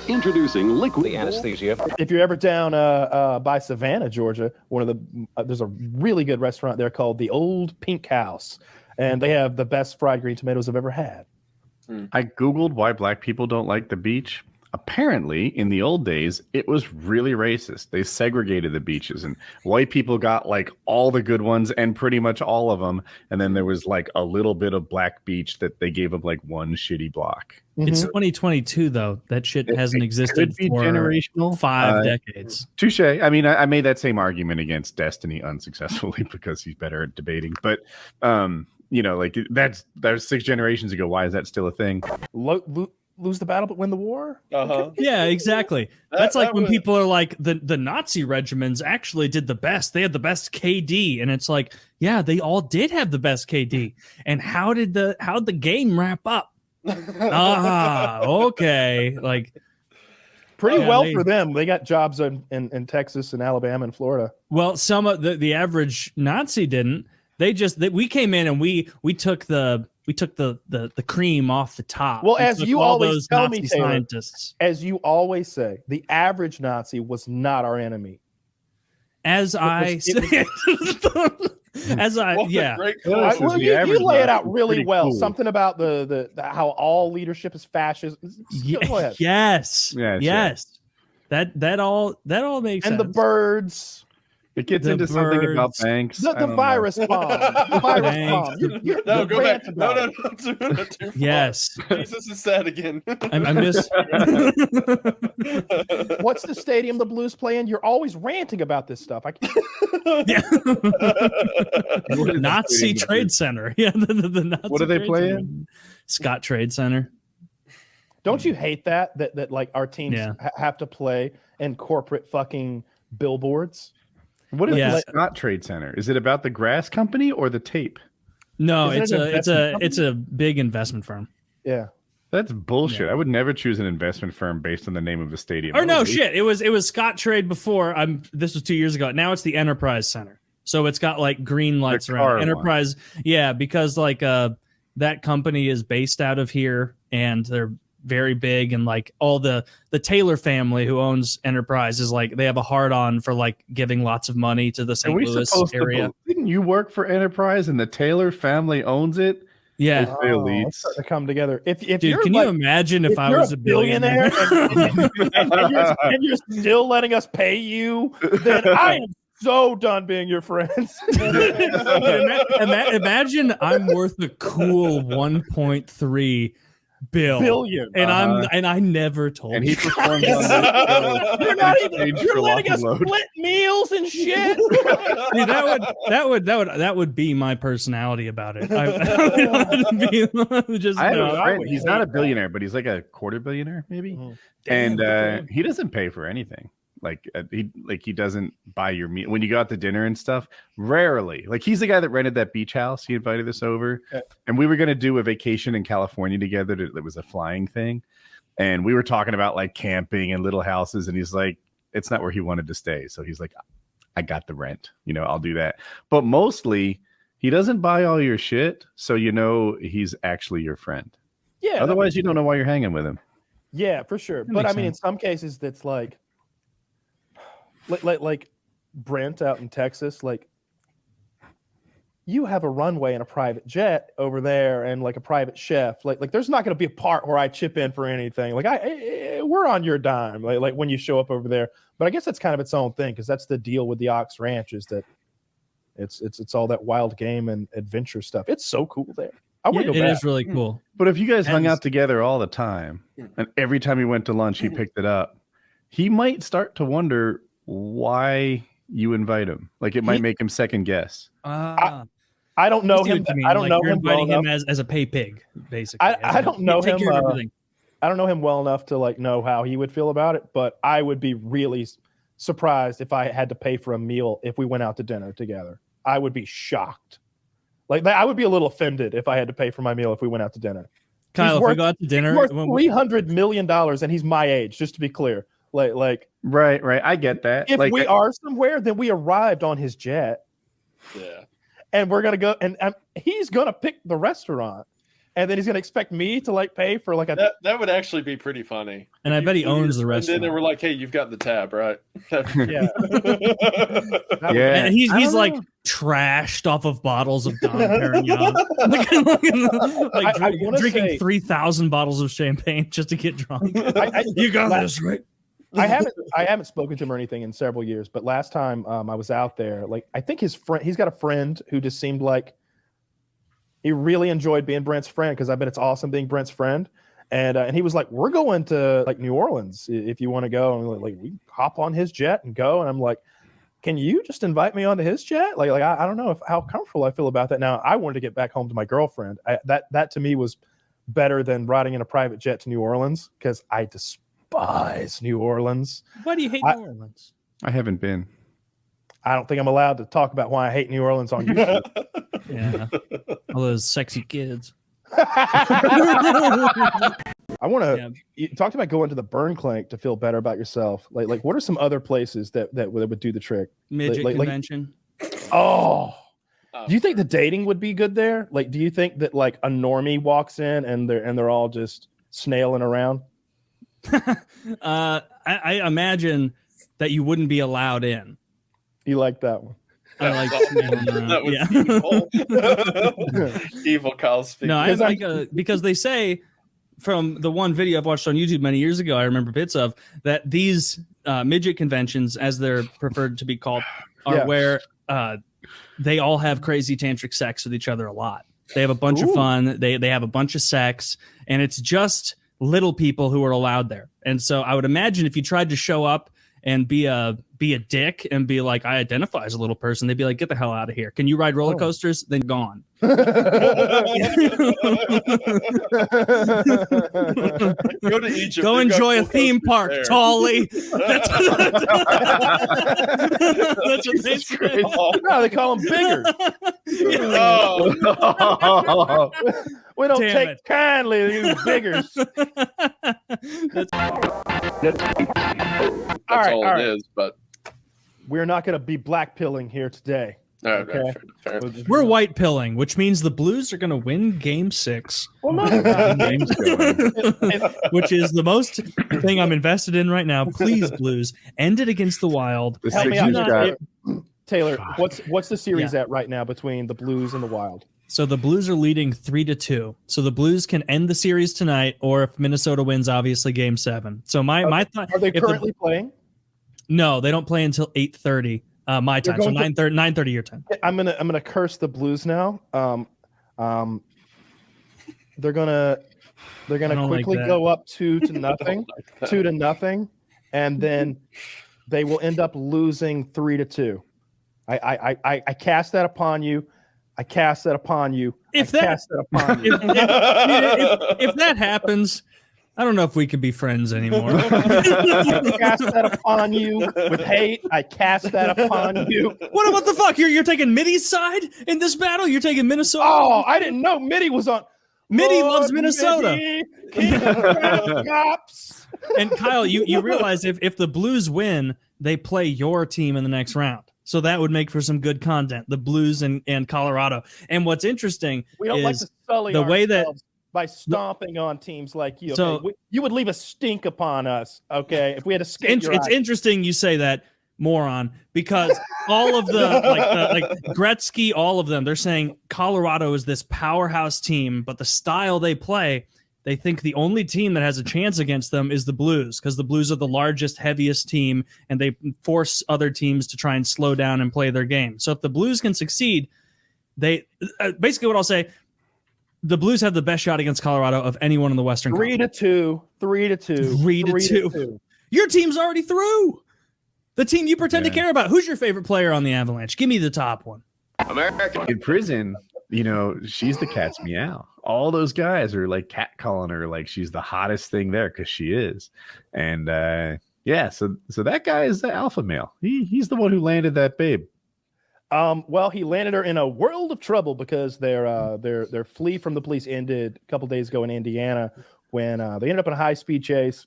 Introducing liquid the anesthesia. If you're ever down by Savannah, Georgia, there's a really good restaurant there called the Old Pink House, and they have the best fried green tomatoes I've ever had. I Googled why black people don't like the beach. Apparently, in the old days, it was really racist. They segregated the beaches, and white people got like all the good ones and pretty much all of them. And then there was like a little bit of black beach that they gave up like one shitty block. It's 2022, though. That shit hasn't existed for generational 5 decades. Touche. I mean, I made that same argument against Destiny unsuccessfully because he's better at debating. But, you know, like that was 6 generations ago. Why is that still a thing? Lose the battle but win the war? Yeah, exactly. That's like when people are like, the Nazi regiments actually did the best. They had the best KD. And it's like, yeah, they all did have the best KD. And how'd the game wrap up? Okay. Like pretty well for them. They got jobs in Texas and Alabama and Florida. Well, some of the average Nazi didn't. We came in and we took the cream off the top. Well, as you always tell Nazi me, Taylor, scientists, as you always say, the average Nazi was not our enemy. You lay it out really well. Cool. Something about the how all leadership is fascist. Go ahead. Yes. That all makes sense. And the birds. It gets into something about banks. The virus bomb. The virus bomb. Go back. No. Too far. Yes. Jesus is sad again. I miss. What's the stadium the Blues play in? You're always ranting about this stuff. Nazi Trade Center. Yeah. The Nazi what do they play in? Scott Trade Center. Don't you hate that like our teams have to play in corporate fucking billboards? What is the Scott Trade Center? Is it about the grass company or the tape? No, it's a big investment firm. Yeah. That's bullshit. I would never choose an investment firm based on the name of the stadium. Or no shit. It was Scott Trade before. This was 2 years ago. Now it's the Enterprise Center. So it's got like green lights around Enterprise. Yeah, because like that company is based out of here and they're very big, and like all the Taylor family who owns Enterprise is like they have a hard on for like giving lots of money to the St. Louis area. Didn't you work for Enterprise and the Taylor family owns it? Yeah, to come together. If dude, you're can you imagine if I was a billionaire and you're still letting us pay you? Then I am so done being your friends. Imagine I'm worth a cool 1.3 billion, and I never told. And he performed on you're letting us split meals and shit. Dude, that would be my personality about it. I have a friend. He's not a billionaire, but he's like a quarter billionaire, maybe. Mm-hmm. And he doesn't pay for anything. He doesn't buy your meal when you go out to dinner and stuff. Rarely. Like he's the guy that rented that beach house. He invited us over, and we were going to do a vacation in California together. That was a flying thing, and we were talking about like camping and little houses. And he's like, it's not where he wanted to stay. So he's like, I got the rent. I'll do that. But mostly, he doesn't buy all your shit, so he's actually your friend. Yeah. Otherwise, you don't know why you're hanging with him. Yeah, for sure. But I mean, in some cases, that's like Brent out in Texas, like you have a runway and a private jet over there and like a private chef. Like there's not going to be a part where I chip in for anything. Like we're on your dime. Like when you show up over there. But I guess that's kind of its own thing because that's the deal with the Ox Ranch is that it's all that wild game and adventure stuff. It's so cool there. I want to go back. It is really cool. But if you guys hung out together all the time, and every time you went to lunch, he picked it up, he might start to wonder why you invite him. Like it might make him second guess. I don't know him. I don't know him inviting him as a pay pig, basically. I don't know him. I don't know him well enough to like know how he would feel about it. But I would be really surprised if I had to pay for a meal if we went out to dinner together. I would be shocked. Like I would be a little offended if I had to pay for my meal if we went out to dinner. Kyle, if we go out to dinner, he's worth $300 million, and he's my age. Just to be clear. Like right. I get that. If we are somewhere, then we arrived on his jet. Yeah. And we're gonna go, and he's gonna pick the restaurant. and then he's gonna expect me to like pay for like a. That would actually be pretty funny. And I bet he owns the And restaurant. then they were like, "Hey, you've got the tab, right?" Yeah. Yeah. And he's I don't like know. trashed off of bottles of Dom Perignon, like I wanna drinking say- 3,000 bottles of champagne just to get drunk. You got this, right? I haven't spoken to him or anything in several years, but last time I was out there, like I think he's got a friend who just seemed like he really enjoyed being Brent's friend, because I bet it's awesome being Brent's friend. And he was like, "We're going to like New Orleans if you want to go." And like we hop on his jet and go. And I'm like, "Can you just invite me onto his jet?" Like I don't know how comfortable I feel about that. Now I wanted to get back home to my girlfriend. That to me was better than riding in a private jet to New Orleans, because I despise New Orleans. Why do you hate New Orleans? I haven't been. I don't think I'm allowed to talk about why I hate New Orleans on YouTube. Yeah, all those sexy kids. I want to. Yeah. You talked about going to the Burn Clank to feel better about yourself. Like what are some other places that would do the trick? Midget like- convention. Oh, do you think the dating would be good there? Like, do you think that like a normie walks in and they're all just snailing around? I imagine that you wouldn't be allowed in. You like that one? I like That was evil Kyle speaking. No, I like because they say from the one video I've watched on YouTube many years ago, I remember bits of that these midget conventions, as they're preferred to be called, are where they all have crazy tantric sex with each other a lot. They have a bunch of fun. They have a bunch of sex, and it's just little people who are allowed there. And so I would imagine if you tried to show up and be a dick and be like, I identify as a little person, they'd be like, get the hell out of here. Can you ride roller coasters? Then gone. Go to Egypt. Go They've got enjoy a cool theme coasters park, there. Tolly. That's what they say. No, they call them bigger. Oh, We don't Damn take it. kindly to these biggers. that's All right, all all it right. is. But We're not going to be black pilling here today. all right, Okay. fair. We're white pilling, which means the Blues are going to win Game 6, Well, no, they're not. Game's going. which is the most thing I'm invested in right now. Please, Blues, end it against the Wild. The Help me Sixers out. got Taylor, what's the series at right now between the Blues and the Wild? So the Blues are leading 3-2. So the Blues can end the series tonight, or if Minnesota wins, obviously Game 7. So my thought, Are they if currently playing? no, they don't play until 8:30 my time. So going to- 9:30 your time. I'm gonna curse the Blues now. They're gonna I don't like quickly that. go up 2-0, 2-0, and then they will end up losing 3-2. I cast that upon you. I cast that upon you. If I that- cast that upon you. If that happens, I don't know if we can be friends anymore. I cast that upon you with hate. I cast that upon you. What the fuck? You're taking Mitty's side in this battle? You're taking Minnesota? Oh, I didn't know Mitty was on. Mitty Lord loves Minnesota. Mitty, King of the Cops. And Kyle, you realize if the Blues win, they play your team in the next round. So that would make for some good content. The Blues and Colorado. And what's interesting We don't like is to sully the way that- ourselves by stomping on teams like you. Okay? So- You would leave a stink upon us, okay? If we had to skate your it's eyes. interesting you say that, moron, because all of the Gretzky, all of them, they're saying Colorado is this powerhouse team, but the style they play, they think the only team that has a chance against them is the Blues, because the Blues are the largest, heaviest team, and they force other teams to try and slow down and play their game. So if the Blues can succeed, they basically what I'll say, the Blues have the best shot against Colorado of anyone in the Western Conference. 3-2, 3-2, 3-2. Your team's already through. The team you pretend to care about. Who's your favorite player on the Avalanche? Give me the top one. in prison, she's the cat's meow. All those guys are like catcalling her like she's the hottest thing there, because she is. And so that guy is the alpha male. He's the one who landed that babe. Well, he landed her in a world of trouble because their flee from the police ended a couple days ago in Indiana when they ended up in a high-speed chase.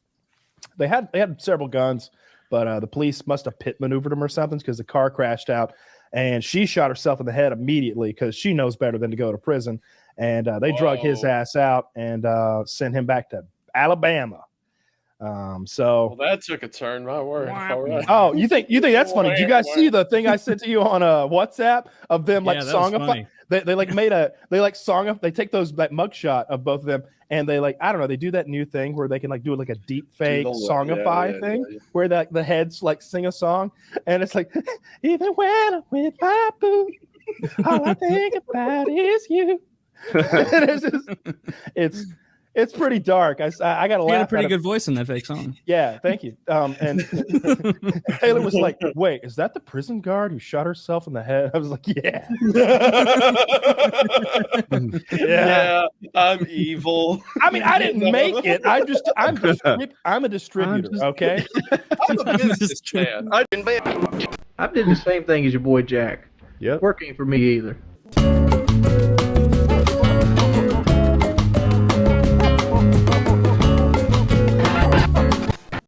They had several guns, but the police must have pit maneuvered them or something because the car crashed out, and she shot herself in the head immediately because she knows better than to go to prison. and they drug his ass out and sent him back to Alabama. Well, that took a turn. My word. All right. Oh, you think that's funny? Did you guys see the thing I sent to you on WhatsApp of them like songify? They like made they take those like mugshot of both of them and they like, I don't know, they do that new thing where they can like do like a deep fake songify thing where the heads like sing a song and it's like, even when I'm with my boo, all I think about is you. It's pretty dark. I got to laugh. You had a pretty good voice in that fake song. Yeah, thank you. And Taylor was like, "Wait, is that the prison guard who shot herself in the head?" I was like, "Yeah, yeah, I'm evil." I mean, I didn't make it. I'm a distributor. Okay, I'm a businessman. I did the same thing as your boy Jack. Yep. Working for me either.